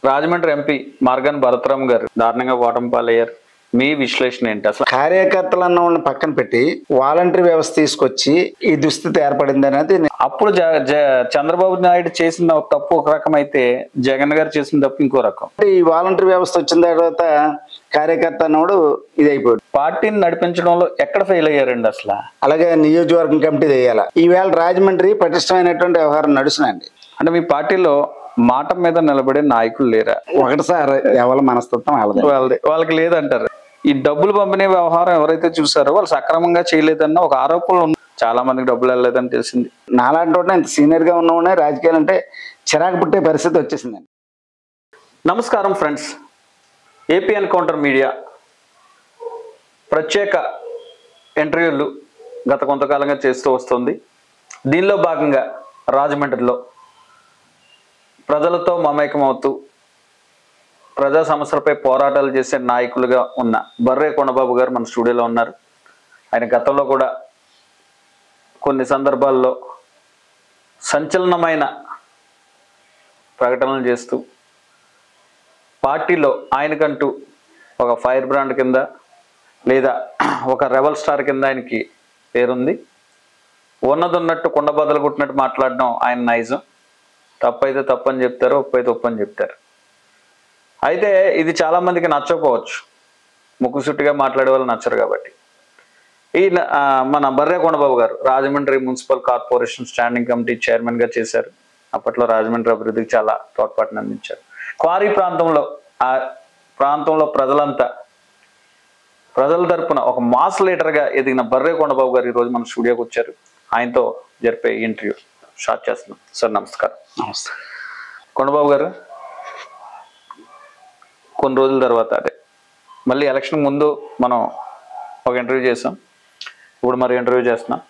Rajahmundry MP Morgan Bharatram గారు దారుణంగా ఓటమి పాలయ్యారు. మీ విశ్లేషణ ఏంటి? అసలు కార్యకర్తలన్న వాళ్ళని పక్కన పెట్టి వాలంటరీ వ్యవస్థ తీసుకొచ్చి ఈ దుస్థితి ఏర్పడింది అనేది అప్పుడు చంద్రబాబు నాయుడు చేసిన తప్పు ఒక రకం అయితే జగన్ గారు చేసిన తప్పు ఇంకో రకం. ఈ వాలంటరీ వ్యవస్థ వచ్చిన తర్వాత కార్యకర్త అన్నవాడు ఇది అయిపోయాడు. పార్టీని నడిపించడంలో ఎక్కడ ఫెయిల్ అయ్యారండి అసలు? అలాగే నియోజకవర్గం కమిటీ వేయాల. ఈవేళ రాజమండ్రి పటిష్టమైనటువంటి వ్యవహారం నడుస్తున్నాయండి. అంటే మీ పార్టీలో మాట మీద నిలబడే నాయకులు లేరా? ఒకటి సార్, ఎవరి మనస్తత్వం వాళ్ళకి లేదంటారు. ఈ డబ్బులు పంపిణీ వ్యవహారం ఎవరైతే చూసారో వాళ్ళు సక్రమంగా చేయలేదన్న ఒక ఆరోపణలు ఉన్నాయి. చాలా మందికి డబ్బులు వెళ్ళలేదని తెలిసింది. నాలాంటి వాడిని ఇంత సీనియర్ గా ఉన్నవాడే రాజకీయాలు అంటే చిరాకు పుట్టే పరిస్థితి వచ్చేసిందండి. నమస్కారం ఫ్రెండ్స్, ఏపీ ఎన్కౌంటర్ మీడియా ప్రత్యేక ఇంటర్వ్యూలు గత కొంతకాలంగా చేస్తూ వస్తుంది. దీనిలో భాగంగా రాజమండ్రిలో ప్రజలతో మమేకమవుతూ ప్రజా సమస్యలపై పోరాటాలు చేసే నాయకులుగా ఉన్న బర్రే కొండబాబు గారు మన స్టూడియోలో ఉన్నారు. ఆయన గతంలో కూడా కొన్ని సందర్భాల్లో సంచలనమైన ప్రకటనలు చేస్తూ పార్టీలో ఆయనకంటూ ఒక ఫైర్ బ్రాండ్ కింద లేదా ఒక రెబల్ స్టార్ కింద ఆయనకి పేరుంది. ఉన్నట్టు కుండ బద్దలు కొట్టినట్టు మాట్లాడడం ఆయన నైజం. తప్పైతే తప్పని చెప్తారు, ఒప్పైతే ఒప్పని చెప్తారు. అయితే ఇది చాలా మందికి నచ్చకపోవచ్చు, ముక్కుసుట్టుగా మాట్లాడే వాళ్ళు నచ్చరు కాబట్టి. ఈ మన బర్రే కొండబాబు గారు Rajahmundry municipal corporation standing committee chairman గా చేశారు. అప్పట్లో రాజమండ్రి అభివృద్ధికి చాలా తోడ్పాటును అందించారు. క్వారీ ఆ ప్రాంతంలో ప్రజల తరపున ఒక మాస్ లీడర్ గా ఎదిగిన బర్రే కొండబాబు గారు ఈరోజు మన స్టూడియోకి వచ్చారు. ఆయనతో జరిపే ఇంటర్వ్యూ స్టార్ట్ చేస్తున్నాం. సార్ నమస్కారం. నమస్తే కొండబాబు గారు. కొన్ని రోజుల తర్వాత మళ్ళీ ఎలక్షన్ ముందు మనం ఒక ఇంటర్వ్యూ చేసాం, ఇప్పుడు మరి ఇంటర్వ్యూ చేస్తున్నాం.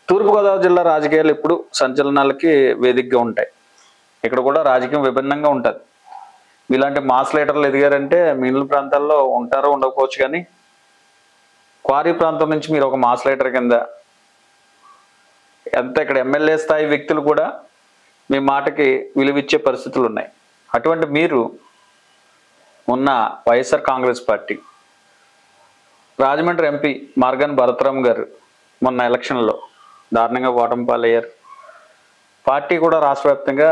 తూర్పుగోదావరి జిల్లా రాజకీయాలు ఇప్పుడు సంచలనాలకి వేదికగా ఉంటాయి. ఇక్కడ కూడా రాజకీయం విభిన్నంగా ఉంటుంది. మీలాంటి మాస్ లీడర్లు ఎదిగారంటే మిగిలిన ప్రాంతాల్లో ఉంటారో ఉండకపోవచ్చు, కానీ క్వారీ ప్రాంతం నుంచి మీరు ఒక మాస్ లీడర్ కింద ఎంత ఇక్కడ ఎమ్మెల్యే స్థాయి వ్యక్తులు కూడా మీ మాటకి విలువిచ్చే పరిస్థితులు ఉన్నాయి. అటువంటి మీరు ఉన్న YSR Congress party Rajahmundry MP Morgan Bharatram గారు మొన్న ఎలక్షన్లో దారుణంగా ఓటమి పాలయ్యారు. పార్టీ కూడా రాష్ట్ర వ్యాప్తంగా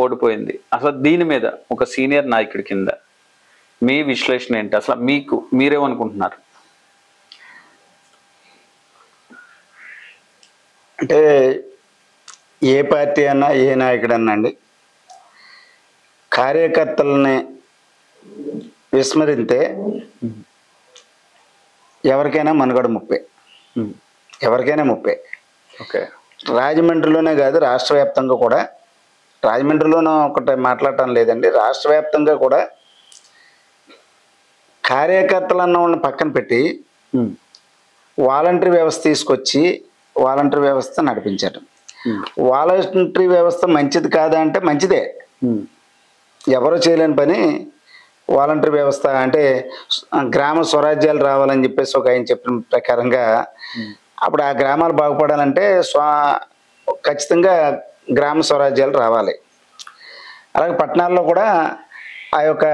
ఓడిపోయింది. అసలు దీని మీద ఒక సీనియర్ నాయకుడి కింద మీ విశ్లేషణ ఏంటి? అసలు మీరేమనుకుంటున్నారు? అంటే ఏ పార్టీ అన్నా ఏ నాయకుడన్నా అండి, కార్యకర్తలని విస్మరిస్తే ఎవరికైనా మనుగడ ముప్పే, ఎవరికైనా ముప్పే. ఓకే, రాజమండ్రిలోనే కాదు రాష్ట్ర వ్యాప్తంగా కూడా, రాజమండ్రిలోనూ ఒకటి మాట్లాడటం లేదండి, రాష్ట్ర వ్యాప్తంగా కూడా కార్యకర్తలు అన్న వాళ్ళని పక్కన పెట్టి వాలంటరీ వ్యవస్థ తీసుకొచ్చి వాలంటరీ వ్యవస్థ నడిపించారు. వాలంటరీ వ్యవస్థ మంచిది కాదా అంటే మంచిదే, ఎవరు చేయలేని పని వాలంటరీ వ్యవస్థ. అంటే గ్రామ స్వరాజ్యాలు రావాలని చెప్పేసి ఒక ఆయన చెప్పిన ప్రకారంగా అప్పుడు ఆ గ్రామాలు బాగుపడాలంటే ఖచ్చితంగా గ్రామ స్వరాజ్యాలు రావాలి. అలాగే పట్టణాల్లో కూడా ఆ యొక్క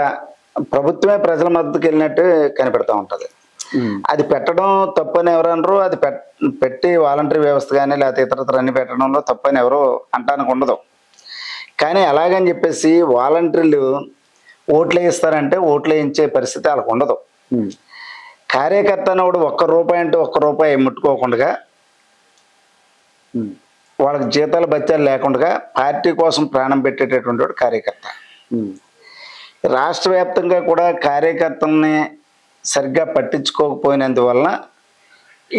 ప్రభుత్వమే ప్రజల మద్దతుకి వెళ్ళినట్టు కనిపెడతా ఉంటుంది. అది పెట్టడం తప్పని ఎవరు అనరు, అది పెట్టి వాలంటరీ వ్యవస్థ కానీ లేకపోతే ఇతరత్ర అన్ని పెట్టడంలో తప్పని ఎవరు అంటానికి ఉండదు. కానీ అలాగని చెప్పేసి వాలంటీర్లు ఓట్లు వేయిస్తారంటే ఓట్లు వేయించే పరిస్థితి వాళ్ళకు ఉండదు. కార్యకర్త అనేవాడు ఒక్క రూపాయి ముట్టుకోకుండా, వాళ్ళకి జీతాలు బత్యాలు లేకుండా పార్టీ కోసం ప్రాణం పెట్టేటటువంటి వాడు కార్యకర్త. రాష్ట్ర వ్యాప్తంగా కూడా కార్యకర్తల్ని సరిగ్గా పట్టించుకోకపోయినందువలన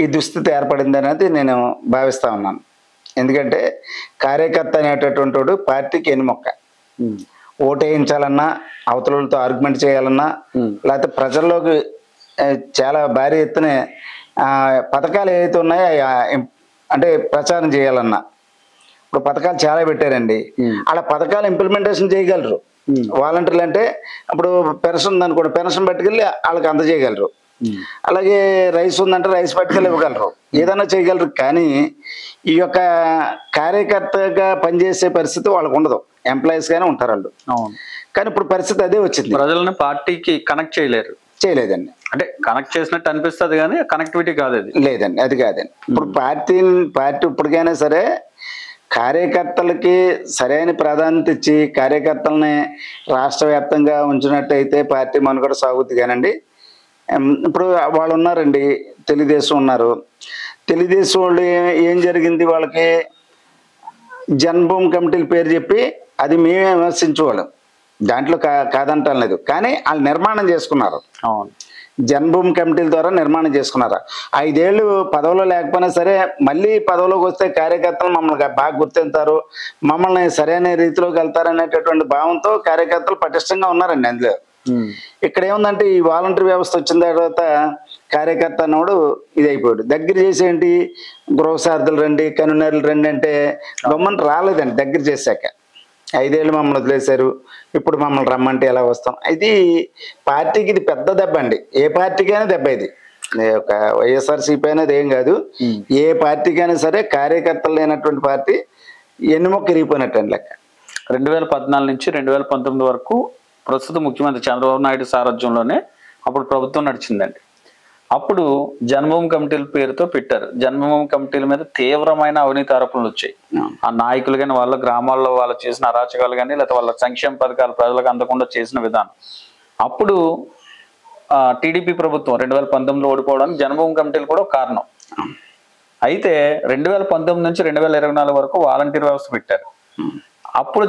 ఈ దుస్థితి ఏర్పడింది అనేది నేను భావిస్తూ ఉన్నాను. ఎందుకంటే కార్యకర్త అనేటటువంటి వాడు పార్టీకి ఎన్నుమొక్క. ఓటు వేయించాలన్నా, అవతలతో ఆర్గ్యుమెంట్ చేయాలన్నా, లేకపోతే ప్రజల్లోకి చాలా భారీ ఎత్తున పథకాలు ఏవైతే ఉన్నాయో అంటే ప్రచారం చేయాలన్నా, ఇప్పుడు పథకాలు చాలా పెట్టారండి, అలా పథకాలు ఇంప్లిమెంటేషన్ చేయగలరు వాలంటీర్లు. అంటే ఇప్పుడు పెన్షన్ ఉందనుకోండి, పెన్షన్ పట్టుకెళ్ళి వాళ్ళకి అందజేయగలరు. అలాగే రైస్ ఉందంటే రైస్ పట్టుకెళ్ళి ఇవ్వగలరు, ఏదైనా చేయగలరు. కానీ ఈ యొక్క కార్యకర్తగా పనిచేసే పరిస్థితి వాళ్ళకు ఉండదు. ఎంప్లాయీస్ గానే ఉంటారు వాళ్ళు. కానీ ఇప్పుడు పరిస్థితి అదే వచ్చింది. ప్రజలను పార్టీకి కనెక్ట్ చేయలేదండి. అంటే కనెక్ట్ చేసినట్టు అనిపిస్తుంది కానీ కనెక్టివిటీ కాదు అది. లేదండి, అది కాదండి. ఇప్పుడు పార్టీ ఇప్పటికైనా సరే కార్యకర్తలకి సరైన ప్రాధాన్యత ఇచ్చి కార్యకర్తలని రాష్ట్ర వ్యాప్తంగా ఉంచినట్టయితే పార్టీ మనుగడ సాగుతుంది. కానండి ఇప్పుడు వాళ్ళు ఉన్నారండి, తెలుగుదేశం ఉన్నారు. తెలుగుదేశం వాళ్ళు ఏం జరిగింది, వాళ్ళకి జన్మభూమి కమిటీల పేరు చెప్పి అది మేమే విమర్శించేవాళ్ళం, దాంట్లో కాదంటాం లేదు. కానీ వాళ్ళు నిర్మాణం చేసుకున్నారు, జన్మభూమి కమిటీల ద్వారా నిర్మాణం చేసుకున్నారు. 5 ఏళ్ళు పదవిలో లేకపోయినా సరే మళ్ళీ పదవిలోకి వస్తే కార్యకర్తలు మమ్మల్ని బాగా గుర్తింటారు, మమ్మల్ని సరైన రీతిలోకి వెళ్తారు అనేటటువంటి భావంతో కార్యకర్తలు పటిష్టంగా ఉన్నారండి. అందులో ఇక్కడ ఏముందంటే ఈ వాలంటరీ వ్యవస్థ వచ్చిన తర్వాత కార్యకర్త అన్నవాడు ఇదైపోయాడు. దగ్గర చేసేంటి, గృహసారథులు రండి, కన్వీనర్లు రండి అంటే గవర్నమెంట్ రాలేదండి. దగ్గర చేశాక 5 ఏళ్ళు మమ్మల్ని వదిలేశారు, ఇప్పుడు మమ్మల్ని రమ్మంటే ఎలా వస్తాం. ఇది పార్టీకి ఇది పెద్ద దెబ్బ అండి. ఏ పార్టీకైనా దెబ్బ ఇది, ఒక వైఎస్ఆర్సీపీ అనేది ఏం కాదు. ఏ పార్టీకైనా సరే కార్యకర్తలు లేనటువంటి పార్టీ ఎన్నుమొక్క ఇరిగిపోయినట్టు లెక్క. 2014 నుంచి 2019 వరకు ప్రస్తుత ముఖ్యమంత్రి చంద్రబాబు నాయుడు సారథ్యంలోనే అప్పుడు ప్రభుత్వం నడిచిందండి. అప్పుడు జన్మభూమి కమిటీల పేరుతో పెట్టారు. జన్మభూమి కమిటీల మీద తీవ్రమైన అవినీతి ఆరోపణలు వచ్చాయి. ఆ నాయకులు కానీ వాళ్ళ గ్రామాల్లో వాళ్ళు చేసిన అరాచకాలు కానీ లేకపోతే వాళ్ళ సంక్షేమ పథకాలు ప్రజలకు అందకుండా చేసిన విధానం. అప్పుడు టీడీపీ ప్రభుత్వం 2019లో ఓడిపోవడానికి జన్మభూమి కమిటీలు కూడా కారణం. అయితే 2019 నుంచి 2024 వరకు వాలంటీర్ వ్యవస్థ పెట్టారు. అప్పుడు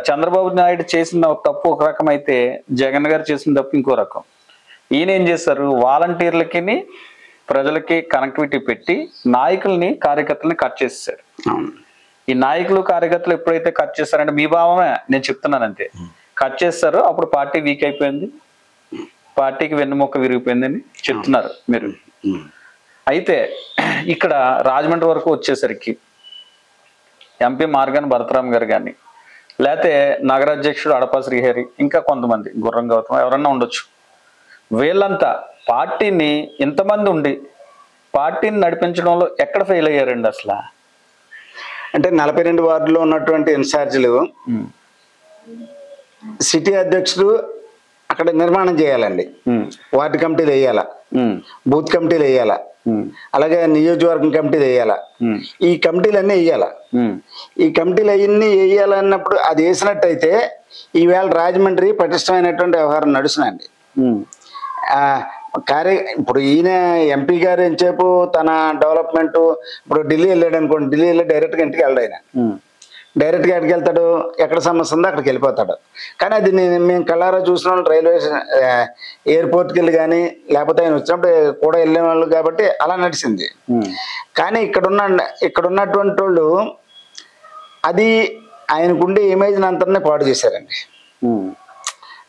చంద్రబాబు నాయుడు చేసిన తప్పు ఒక రకం అయితే జగన్ గారు చేసిన తప్పు ఇంకో రకం. ఈయన ఏం చేస్తారు, వాలంటీర్లకి ప్రజలకి కనెక్టివిటీ పెట్టి నాయకుల్ని కార్యకర్తలని కట్ చేసేసారు. ఈ నాయకులు కార్యకర్తలు ఎప్పుడైతే కట్ చేస్తారంటే మీ భావమే నేను చెప్తున్నాను అంతే, కట్ చేస్తారు. అప్పుడు పార్టీ వీక్ అయిపోయింది, పార్టీకి వెన్నుముక్క విరిగిపోయిందని చెప్తున్నారు మీరు. అయితే ఇక్కడ రాజమండ్రి వరకు వచ్చేసరికి ఎంపీ మార్గాన్ భరతరామ్ గారు కానీ లేకపోతే నగరాధ్యక్షుడు అడపా శ్రీహరి ఇంకా కొంతమంది గుర్రం గౌతమ్ ఎవరన్నా ఉండొచ్చు, వీళ్ళంతా పార్టీని ఇంతమంది ఉండి పార్టీని నడిపించడంలో ఎక్కడ ఫెయిల్ అయ్యారండి అసలు? అంటే 42 వార్డులో ఉన్నటువంటి ఇన్ఛార్జీలు సిటీ అధ్యక్షుడు అక్కడ నిర్మాణం చేయాలండి, వార్డు కమిటీలు వేయాలా, బూత్ కమిటీలు వేయాలా, అలాగే నియోజకవర్గం కమిటీలు వేయాలా, ఈ కమిటీలన్నీ వేయాలా. ఈ కమిటీలు అవన్నీ వేయాలన్నప్పుడు అది వేసినట్టయితే ఈవేళ రాజమండ్రి పటిష్టమైనటువంటి వ్యవహారం నడుస్తున్నాయండి. ఇప్పుడు ఈయన ఎంపీ గారు ఎంతసేపు తన డెవలప్మెంట్, ఇప్పుడు ఢిల్లీ వెళ్ళాడు అనుకోండి, ఢిల్లీ వెళ్ళి డైరెక్ట్గా ఇంటికి వెళ్ళాడు. ఆయన డైరెక్ట్గా ఎక్కడికి వెళ్తాడు, ఎక్కడ సమస్య ఉందో అక్కడికి వెళ్ళిపోతాడు. కానీ అది మేము కళ్ళారా చూసిన రైల్వే ఎయిర్పోర్ట్కి వెళ్ళి కానీ లేకపోతే ఆయన వచ్చినప్పుడు కూడా వెళ్ళే వాళ్ళు కాబట్టి అలా నడిచింది. కానీ ఇక్కడ ఉన్నటువంటి వాళ్ళు అది ఆయనకుండే ఇమేజ్ని అంతనే పాడు చేశారండి.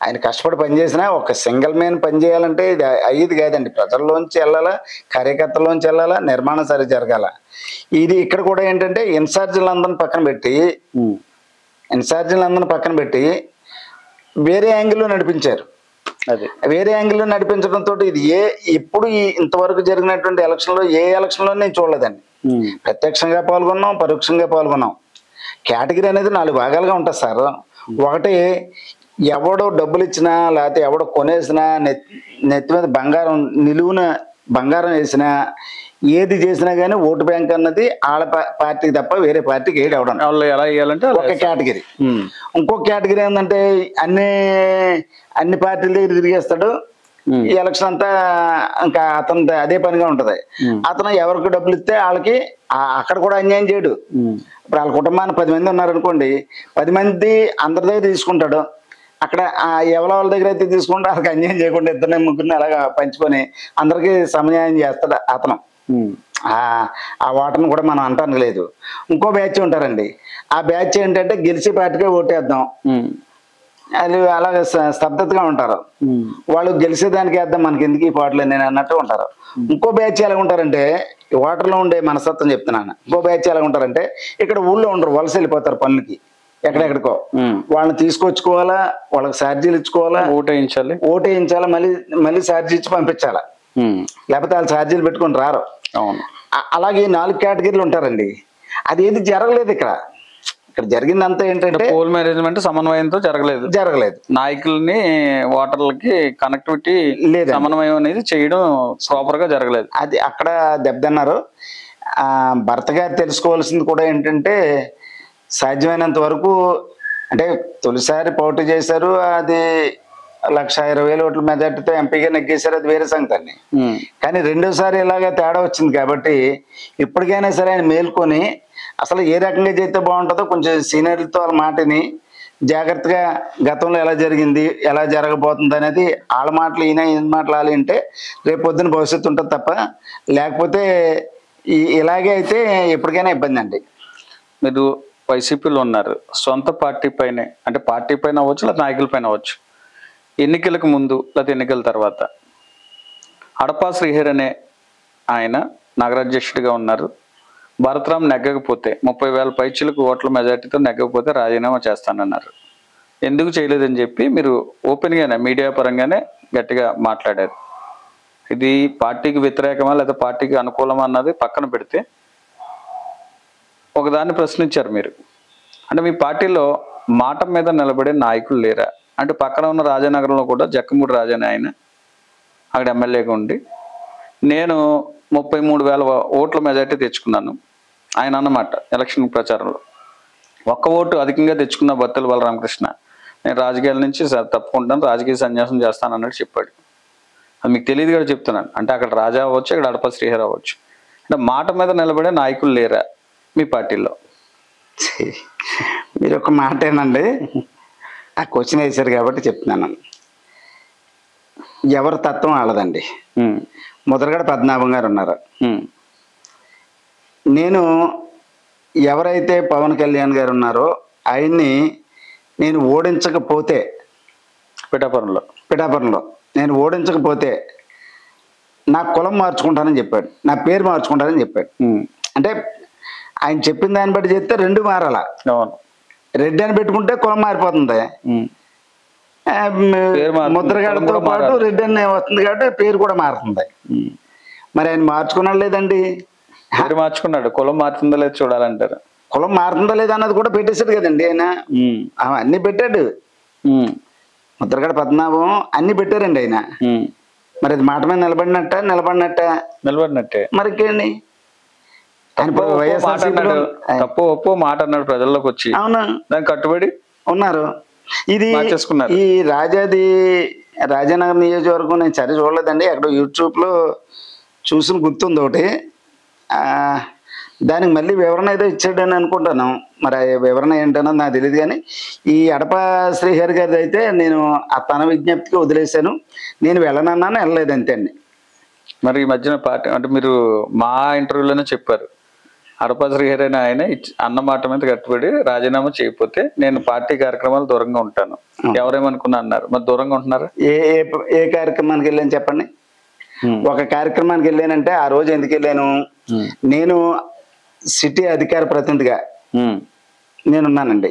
ఆయన కష్టపడి పనిచేసినా ఒక సింగిల్ మ్యాన్ పనిచేయాలంటే ఇది అయ్యేది కాదండి. ప్రజల్లోంచి వెళ్ళాలా, కార్యకర్తల్లోంచి వెళ్ళాలా, నిర్మాణం సరి జరగాల. ఇది ఇక్కడ కూడా ఏంటంటే ఇన్ఛార్జీలందరిని పక్కన పెట్టి వేరే యాంగిల్లో నడిపించారు. వేరే యాంగిల్లో నడిపించడంతో ఇది ఎప్పుడు ఇంతవరకు జరిగినటువంటి ఎలక్షన్లో ఏ ఎలక్షన్లో నేను చూడలేదండి. ప్రత్యక్షంగా పాల్గొన్నాం, పరోక్షంగా పాల్గొన్నాం. కేటగిరీ అనేది 4 భాగాలుగా ఉంటుంది సార్. ఒకటి, ఎవడో డబ్బులు ఇచ్చినా లేకపోతే ఎవడో కొనేసినా, నెత్తి మీద బంగారం నిలువున బంగారం వేసినా, ఏది చేసినా కానీ ఓటు బ్యాంక్ అన్నది వాళ్ళ పార్టీకి తప్ప వేరే పార్టీకి ఏడు అవడం ఎలా వేయాలంటే ఒక కేటగిరీ. ఇంకో కేటగిరీ ఏంటంటే అన్ని పార్టీల దగ్గర తిరిగేస్తాడు. ఈ ఎలక్షన్ అంతా ఇంకా అతను అదే పనిగా ఉంటది. అతను ఎవరికి డబ్బులు ఇస్తే వాళ్ళకి అక్కడ కూడా అన్యాయం చేయడు. ఇప్పుడు వాళ్ళ కుటుంబాన్ని 10 మంది ఉన్నారనుకోండి, 10 మంది అందరి దగ్గర తీసుకుంటాడు. అక్కడ ఎవరి వాళ్ళ దగ్గర అయితే తీసుకుంటే వాళ్ళకి అన్యాయం చేయకుండా 2 ముగ్గురిని అలాగా పంచుకొని అందరికి సమన్యాయం చేస్తాడు అతను. ఆ ఓటర్ని కూడా మనం అంటాను లేదు. ఇంకో బ్యాచ్ ఉంటారండి. ఆ బ్యాచ్ ఏంటంటే గెలిచే పార్టీకే ఓటేద్దాం, అది అలాగే స్తబ్దతగా ఉంటారు. వాళ్ళు గెలిచేదానికి వేద్దాం, మనకి ఎందుకు ఈ పాటలు నేను అన్నట్టు ఉంటారు. ఇంకో బ్యాచ్ ఎలా ఉంటారంటే, ఓటర్లో ఉండే మనస్తత్వం చెప్తున్నాను. ఇంకో బ్యాచ్ ఎలా ఉంటారంటే, ఇక్కడ ఊళ్ళో ఉండరు, వలస వెళ్ళిపోతారు పనులకి ఎక్కడెక్కడికో. వాళ్ళని తీసుకొచ్చుకోవాలా, వాళ్ళకి ఛార్జీలు ఇచ్చుకోవాలా, ఓటేయించాలి, మళ్ళీ ఛార్జీ ఇచ్చి పంపించాలా. లేకపోతే వాళ్ళు ఛార్జీలు పెట్టుకొని రారు. అవును. అలాగే 4 కేటగిరీలు ఉంటారండి. అది ఏది జరగలేదు ఇక్కడ జరిగిందంతా ఏంటంటే పోల్ మేనేజ్మెంట్ సమన్వయంతో జరగలేదు. నాయకుల్ని ఓటర్లకి కనెక్టివిటీ లేదు, సమన్వయం అనేది చేయడం ప్రాపర్ గా జరగలేదు. అది అక్కడ దెబ్బతిన్నారు. భర్త గారు తెలుసుకోవాల్సింది కూడా ఏంటంటే సాధ్యమైనంత వరకు అంటే తొలిసారి పోటీ చేశారు, అది 1,20,000 ఓట్ల మెజార్టీతో ఎంపీగా నెగ్గేశారు, అది వేరే సంగతి అండి. కానీ రెండోసారి ఇలాగా తేడా వచ్చింది కాబట్టి ఇప్పటికైనా సరే ఆయన మేల్కొని అసలు ఏ రకంగా చేస్తే బాగుంటుందో కొంచెం సీనియర్లతో వాళ్ళ మాటని జాగ్రత్తగా గతంలో ఎలా జరిగింది, ఎలా జరగబోతుంది అనేది వాళ్ళ మాటలు ఈయన మాటలు వాళ్ళు వింటే రేపు పొద్దున భవిష్యత్తు ఉంటుంది తప్ప, లేకపోతే ఇలాగే అయితే ఎప్పటికైనా ఇబ్బంది అండి. మీరు వైసీపీలో ఉన్నారు, సొంత పార్టీ పైనే అంటే పార్టీ పైన అవ్వచ్చు లేదా నాయకుల పైన అవ్వచ్చు, ఎన్నికలకు ముందు లేదా ఎన్నికల తర్వాత అడపా శ్రీహరి అనే ఆయన నగరాధ్యక్షుడిగా ఉన్నారు. భరతరామ్ నెగ్గకపోతే 30,000 పైచిలకు ఓట్ల మెజార్టీతో నెగ్గకపోతే రాజీనామా చేస్తానన్నారు. ఎందుకు చేయలేదని చెప్పి మీరు ఓపెన్గానే మీడియా పరంగానే గట్టిగా మాట్లాడారు. ఇది పార్టీకి వ్యతిరేకమా లేదా పార్టీకి అనుకూలమా అన్నది పక్కన పెడితే ఒకదాన్ని ప్రశ్నించారు మీరు. అంటే మీ పార్టీలో మాట మీద నిలబడే నాయకులు లేరా అంటే పక్కన ఉన్న రాజానగరంలో కూడా జక్కమూడి రాజా అని ఆయన అక్కడ ఎమ్మెల్యేగా ఉండి నేను 33,000 ఓట్ల మెజార్టీ తెచ్చుకున్నాను ఆయన అన్నమాట ఎలక్షన్ ప్రచారంలో. ఒక్క ఓటు అధికంగా తెచ్చుకున్న బత్తెల బలరామకృష్ణ నేను రాజకీయాల నుంచి తప్పుకుంటాను, రాజకీయ సన్యాసం చేస్తాను అన్నట్టు చెప్పాడు. అది మీకు తెలియదు కూడా చెప్తున్నాను. అంటే అక్కడ రాజా అవ్వచ్చు, ఇక్కడ అడప శ్రీహరి అవ్వచ్చు. అంటే మాట మీద నిలబడే నాయకులు లేరా మీ పార్టీలో? మీరు ఒక మాటేనండి, ఆ క్వశ్చన్ వేశారు కాబట్టి చెప్తున్నాను. ఎవరి తత్వం వాళ్ళదండి. ముద్రగడ పద్మనాభం గారు ఉన్నారు. నేను ఎవరైతే పవన్ కళ్యాణ్ గారు ఉన్నారో ఆయన్ని నేను ఓడించకపోతే పిఠాపురంలో నేను ఓడించకపోతే నా కులం మార్చుకుంటానని చెప్పాడు, నా పేరు మార్చుకుంటానని చెప్పాడు. అంటే ఆయన చెప్పిన దాన్ని బట్టి చెప్తే రెండు మారాల. రెడ్డి అని పెట్టుకుంటే కులం మారిపోతుంది, ముద్రగడతో పాటు రెడ్డి అని వస్తుంది కాబట్టి పేరు కూడా మారుతుంది. మరి ఆయన మార్చుకున్నాడు లేదండి, పేరు మార్చుకున్నాడు, కులం మారుతుందో లేదు చూడాలంటారు. కులం మారుతుందో లేదా అన్నది కూడా పెట్టేశాడు కదండి ఆయన, అన్ని పెట్టాడు. ముద్రగడ పద్మనాభం అన్ని పెట్టారండి ఆయన. మరి అది మాట మీద నిలబడినట్టే మరి ఇంకేండి. తప్పు ఒప్పు మాట అన్నాడు ప్రజల్లోకి వచ్చి, అవును దానికి కట్టుబడి ఉన్నారు. ఇది ఈ రాజానగర్ నియోజకవర్గం నేను సరి చూడలేదండి, అక్కడ యూట్యూబ్ లో చూసిన గుర్తుంది ఒకటి. దానికి మళ్ళీ వివరణ ఏదో ఇచ్చాడని అనుకుంటాను, మరి వివరణ ఏంటన్నది నాకు తెలియదు. కానీ ఈ అడప శ్రీహరి గారిది అయితే నేను తన విజ్ఞప్తికి వదిలేశాను, నేను వెళ్ళనన్నాను, వెళ్ళలేదు అంతే అండి. మరి ఈ మధ్యన పార్టీ అంటే మీరు మా ఇంటర్వ్యూలోనే చెప్పారు, అడప శ్రీహరి అని ఆయన అన్న మాట మీద కట్టుబడి రాజీనామా చేయకపోతే నేను పార్టీ కార్యక్రమాలు దూరంగా ఉంటాను, ఎవరేమనుకున్నా అన్నారు. మరి దూరంగా ఉంటున్నారు? ఏ కార్యక్రమానికి వెళ్ళాను చెప్పండి. ఒక కార్యక్రమానికి వెళ్ళానంటే ఆ రోజు ఎందుకు వెళ్ళాను, నేను సిటీ అధికార ప్రతినిధిగా నేనున్నానండి.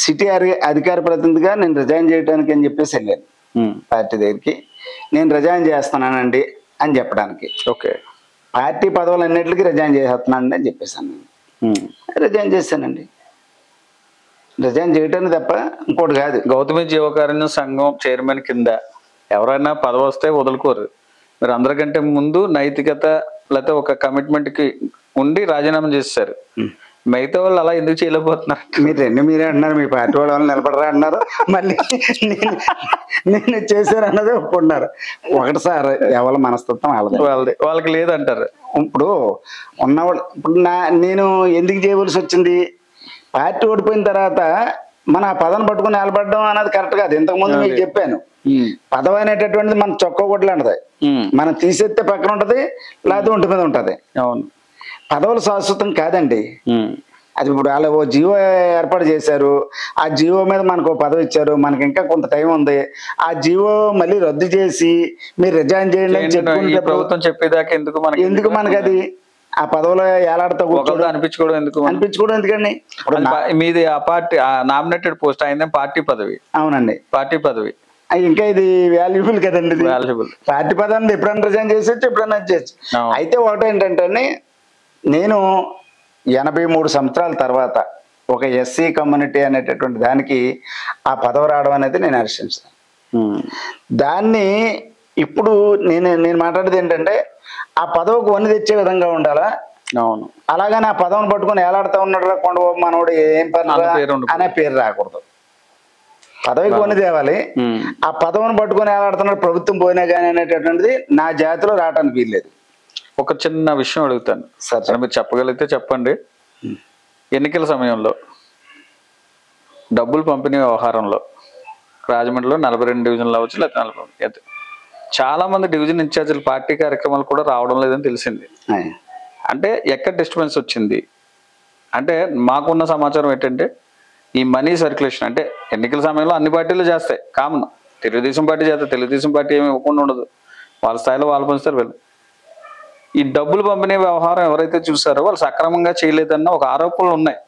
సిటీ అధికార ప్రతినిధిగా నేను రిజైన్ చేయడానికి అని చెప్పేసి వెళ్ళాను పార్టీ దగ్గరికి. నేను రిజైన్ చేస్తున్నానండి అని చెప్పడానికి. ఓకే, పార్టీ పదవులు అన్నింటికి రిజైన్ చేస్తున్నానండి అని చెప్పేసాను. రిజైన్ చేశానండి, రిజైన్ చేయటానికి తప్ప ఇంకోటి కాదు. గౌతమి జీవకారుణ్య సంఘం చైర్మన్ కింద ఎవరైనా పదవి వస్తే వదులుకోరు. మీరు అందరికంటే ముందు నైతికత లేకపోతే ఒక కమిట్మెంట్ కి ఉండి రాజీనామా చేశారు. మిగతా వాళ్ళు అలా ఎందుకు చేయలేకపోతున్నారు? మీరే అంటున్నారు, మీ పార్టీ వాళ్ళు నిలబడరా అన్నారు, మళ్ళీ నేను చేశాను అన్నది ఒప్పుకున్నారు. ఒకటి సార్, ఎవరి మనస్తత్వం వాళ్ళకి లేదంటారు. ఇప్పుడు ఉన్నవాళ్ళు ఇప్పుడు నేను ఎందుకు చేయవలసి వచ్చింది, పార్టీ ఓడిపోయిన తర్వాత మన ఆ పదవిని పట్టుకుని నిలబడడం అన్నది కరెక్ట్ కాదు. ఇంతకుముందు మీకు చెప్పాను, పదవి అనేటటువంటిది మన చొక్కా కొట్లు అంటది, మనం తీసేస్తే పక్కన ఉంటది, లేకపోతే ఒంటి మీద ఉంటది. అవును, పదవులు శాశ్వతం కాదండి. అది ఇప్పుడు వాళ్ళు ఓ జీవో ఏర్పాటు చేశారు, ఆ జీవో మీద మనకు పదవి ఇచ్చారు, మనకి ఇంకా కొంత టైం ఉంది. ఆ జీవో మళ్ళీ రద్దు చేసి మీరు రిజైన్ చేయండి అని చెప్పుకుంటే ప్రభుత్వం చెప్పేదాకా ఎందుకు మనకి అది ఆ పదవిలో ఏలాడుతూ అనిపించుకోవడం ఎందుకండి? మీది ఆ పార్టీ నామినేటెడ్ పోస్ట్ అయిందే పార్టీ పదవి. అవునండి, పార్టీ పదవి. ఇంకా ఇది వాల్యుబుల్ కదండి, ఇది వాల్యుబుల్. పార్టీ పదాన్ని ఎప్పుడైనా రిజైన్ చేసేచ్చు, ఎప్పుడైనా చేయొచ్చు. అయితే ఒకటేంటంటే నేను 83 సంవత్సరాల తర్వాత ఒక ఎస్సీ కమ్యూనిటీ అనేటటువంటి దానికి ఆ పదవి రావడం అనేది నేను హర్షించాను. దాన్ని ఇప్పుడు నేను మాట్లాడేది ఏంటంటే ఆ పదవికి వన్ని తెచ్చే విధంగా ఉండాలా. అవును. అలాగని ఆ పదవిని పట్టుకొని ఏలాడుతూ ఉన్నాడు కొండబాబు మనోడు ఏం పని అనే పేరు రాకూడదు. పదవికి వన్ని తేవాలి. ఆ పదవిని పట్టుకొని ఏలాడుతున్నాడు ప్రభుత్వం పోయినా కానీ అనేటటువంటిది నా జాతిలో రావడానికి వీల్లేదు. ఒక చిన్న విషయం అడుగుతాను సార్, మీరు చెప్పగలిగితే చెప్పండి. ఎన్నికల సమయంలో డబ్బులు పంపిణీ వ్యవహారంలో రాజమండ్రిలో 42 డివిజన్లు అవ్వచ్చు, లేకపోతే 40 చాలా మంది డివిజన్ ఇన్ఛార్జీలు పార్టీ కార్యక్రమాలు కూడా రావడం లేదని తెలిసింది. అంటే ఎక్కడ డిస్టర్బెన్స్ వచ్చింది అంటే మాకున్న సమాచారం ఏంటంటే ఈ మనీ సర్క్యులేషన్ అంటే ఎన్నికల సమయంలో అన్ని పార్టీలు చేస్తాయి, కామన్. తెలుగుదేశం పార్టీ చేస్తే తెలుగుదేశం పార్టీ ఏమి ఇవ్వకుండా ఉండదు, వాళ్ళ స్థాయిలో వాళ్ళు పంచుతారు వీళ్ళు. ఈ డబ్బులు పంపిణీ వ్యవహారం ఎవరైతే చూసారో వాళ్ళు సక్రమంగా చేయలేదన్న ఒక ఆరోపణలు ఉన్నాయి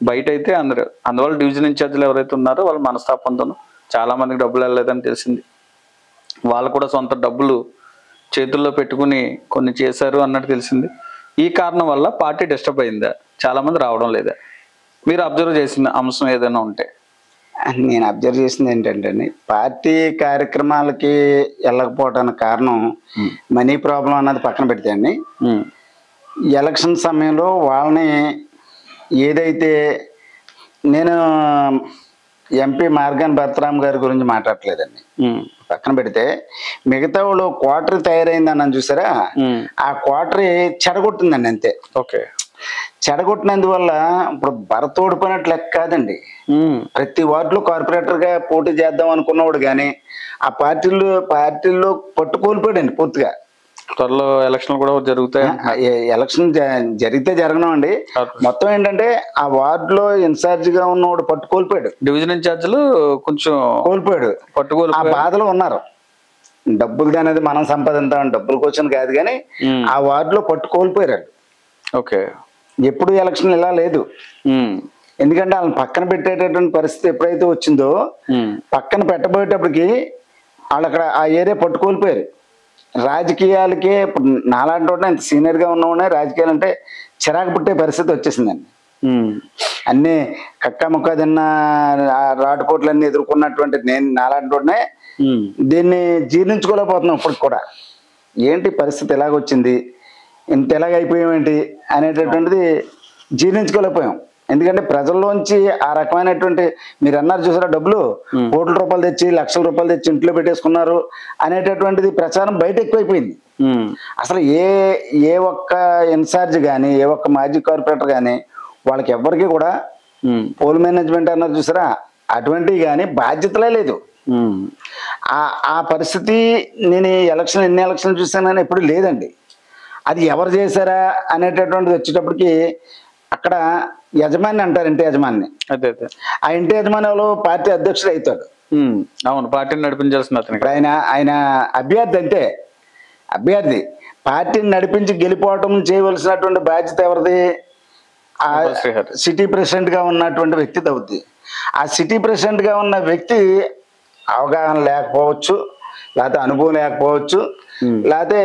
బయట అయితే అందరూ. అందువల్ల డివిజన్ ఇన్ఛార్జీలు ఎవరైతే ఉన్నారో వాళ్ళు మనస్తాపంతో చాలా మందికి డబ్బులు వెళ్ళలేదని తెలిసింది. వాళ్ళు కూడా సొంత డబ్బులు చేతుల్లో పెట్టుకుని కొన్ని చేశారు అన్నట్టు తెలిసింది. ఈ కారణం వల్ల పార్టీ డిస్టర్బ్ అయిందా, చాలా మంది రావడం లేదా? మీరు అబ్జర్వ్ చేసిన అంశం ఏదైనా ఉంటే. నేను అబ్జర్వ్ చేసింది ఏంటంటే పార్టీ కార్యక్రమాలకి వెళ్ళకపోవడానికి కారణం మనీ ప్రాబ్లం అన్నది పక్కన పెడితే అండి, ఎలక్షన్ సమయంలో వాళ్ళని ఏదైతే నేను ఎంపీ మార్గాన్ భరతరామ్ గారి గురించి మాట్లాడలేదండి, పక్కన పెడితే మిగతా వాళ్ళు క్వార్టర్ తయారైందన్నాను చూసారా, ఆ క్వార్టర్ చెడగొట్టిందండి అంతే. ఓకే. చెడగొట్టినందువల్ల ఇప్పుడు భరత్ ఓడిపోయినట్లు లెక్క కాదండి. ప్రతి వార్డులో కార్పొరేటర్ గా పోటీ చేద్దాం అనుకున్నవాడు కానీ ఆ పార్టీల్లో పట్టుకోల్పోయాడండి పూర్తిగా. త్వరలో ఎలక్షన్లు కూడా జరుగుతాయి. ఎలక్షన్ జరిగితే జరగనండి. మొత్తం ఏంటంటే ఆ వార్డులో ఇన్ఛార్జ్ గా ఉన్నవాడు పట్టుకోల్పోయాడు, డివిజన్ ఇన్ఛార్జీలు కొంచెం కోల్పోయాడు, ఆ బాధలో ఉన్నారు. డబ్బులు అనేది మనం సంపాదించాం, డబ్బుల కోసం కాదు కానీ ఆ వార్డులో పట్టుకోల్పోయారు. ఓకే. ఎప్పుడు ఎలక్షన్ ఇలా లేదు, ఎందుకంటే వాళ్ళని పక్కన పెట్టేటటువంటి పరిస్థితి ఎప్పుడైతే వచ్చిందో పక్కన పెట్టబోయేటప్పటికి వాళ్ళు అక్కడ ఆ ఏరియా పట్టుకోల్పోయారు. రాజకీయాలకే ఇప్పుడు నాలాంటి వాడిని ఇంత సీనియర్గా ఉన్నవాడే రాజకీయాలు అంటే చిరాకు పుట్టే పరిస్థితి వచ్చేసిందండి. అన్నీ కక్క ముక్క తిన్న రాటుపోట్లన్నీ ఎదుర్కొన్నటువంటి నేను నాలాంటి వాడినే దీన్ని జీర్ణించుకోలేకపోతున్నాం. ఇప్పటికి కూడా ఏంటి పరిస్థితి ఎలాగొచ్చింది, ఇంత ఎలాగైపోయామేంటి అనేటటువంటిది జీర్ణించుకోలేకపోయాం. ఎందుకంటే ప్రజల్లోంచి ఆ రకమైనటువంటి మీరు అన్నారు చూసారా, డబ్బులు కోట్ల రూపాయలు తెచ్చి లక్షల రూపాయలు తెచ్చి ఇంట్లో పెట్టేసుకున్నారు అనేటటువంటిది ప్రచారం బయట ఎక్కువైపోయింది. అసలు ఏ ఒక్క ఇన్ఛార్జ్ కానీ ఏ ఒక్క మాజీ కార్పొరేటర్ కానీ వాళ్ళకి ఎవ్వరికి కూడా పోల్ మేనేజ్మెంట్ అన్నారు చూసారా, అటువంటివి కానీ బాధ్యతలే లేదు. ఆ పరిస్థితి నేను ఎన్ని ఎలక్షన్ చూసాను కానీ ఎప్పుడు లేదండి. అది ఎవరు చేశారా అనేటటువంటిది వచ్చేటప్పటికి అక్కడ యజమాని అంటారు, ఇంటి యజమాని. అదే ఆ ఇంటి యజమాని వాళ్ళు పార్టీ అధ్యక్షుడు అవుతాడు. అవును, పార్టీని నడిపించాల్సిన అతను. ఆయన అభ్యర్థి అంతే, అభ్యర్థి. పార్టీని నడిపించి గెలిపోవటం చేయవలసినటువంటి బాధ్యత ఎవరిది? ఆ సిటీ ప్రెసిడెంట్ గా ఉన్నటువంటి వ్యక్తి అవుద్ది. ఆ సిటీ ప్రెసిడెంట్ గా ఉన్న వ్యక్తి అవగాహన లేకపోవచ్చు, లేకపోతే అనుభవం లేకపోవచ్చు, లేకపోతే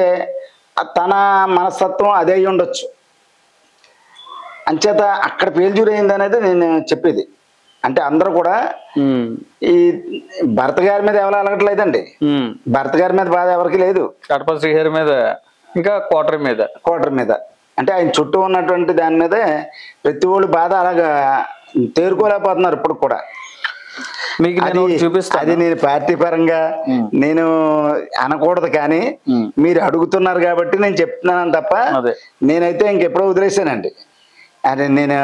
తన మనస్తత్వం అదే అయి ఉండొచ్చు. అంచేత అక్కడ పేల్జూరైంది అనేది నేను చెప్పేది. అంటే అందరూ కూడా ఈ భరత్ గారి మీద ఎవరు అలగట్లేదండి, భరత్ గారి మీద బాధ ఎవరికి లేదు, కడప శ్రీహరి మీద ఇంకా క్వార్టర్ మీద అంటే ఆయన చుట్టూ ఉన్నటువంటి దాని మీదే ప్రతి ఒళ్ళు బాధ అలాగా తేరుకోలేకపోతున్నారు ఇప్పుడు కూడా. అది నేను పార్టీ పరంగా నేను అనకూడదు కానీ మీరు అడుగుతున్నారు కాబట్టి నేను చెప్తున్నాను తప్ప నేనైతే ఇంకెప్పుడో వదిలేసానండి. అంటే నేను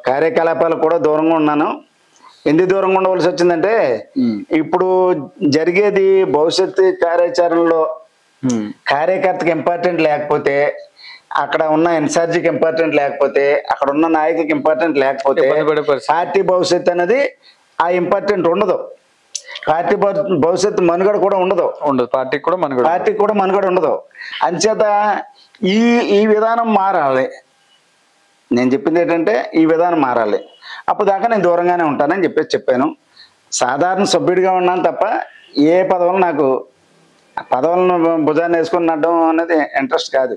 కార్యకలాపాలు కూడా దూరంగా ఉన్నాను. ఎందుకు దూరంగా ఉండవలసి వచ్చిందంటే ఇప్పుడు జరిగేది భవిష్యత్తు కార్యాచరణలో కార్యకర్తకి ఇంపార్టెంట్ లేకపోతే, అక్కడ ఉన్న ఇన్ఛార్జికి ఇంపార్టెంట్ లేకపోతే, అక్కడ ఉన్న నాయకుకి ఇంపార్టెంట్ లేకపోతే పార్టీ భవిష్యత్తు అనేది ఆ ఇంపార్టెంట్ ఉండదు. పార్టీ భవిష్యత్తు మనుగడ కూడా ఉండదు, పార్టీకి కూడా మనుగడ ఉండదు. అంచేత ఈ విధానం మారాలి. నేను చెప్పింది ఏంటంటే ఈ విధానం మారాలి. అప్పుడు దాకా నేను దూరంగానే ఉంటానని చెప్పాను. సాధారణ సభ్యుడిగా ఉన్నాను తప్ప ఏ పదవులు నాకు పదవులను భుజాన్ని వేసుకుని నడడం అనేది ఇంట్రెస్ట్ కాదు.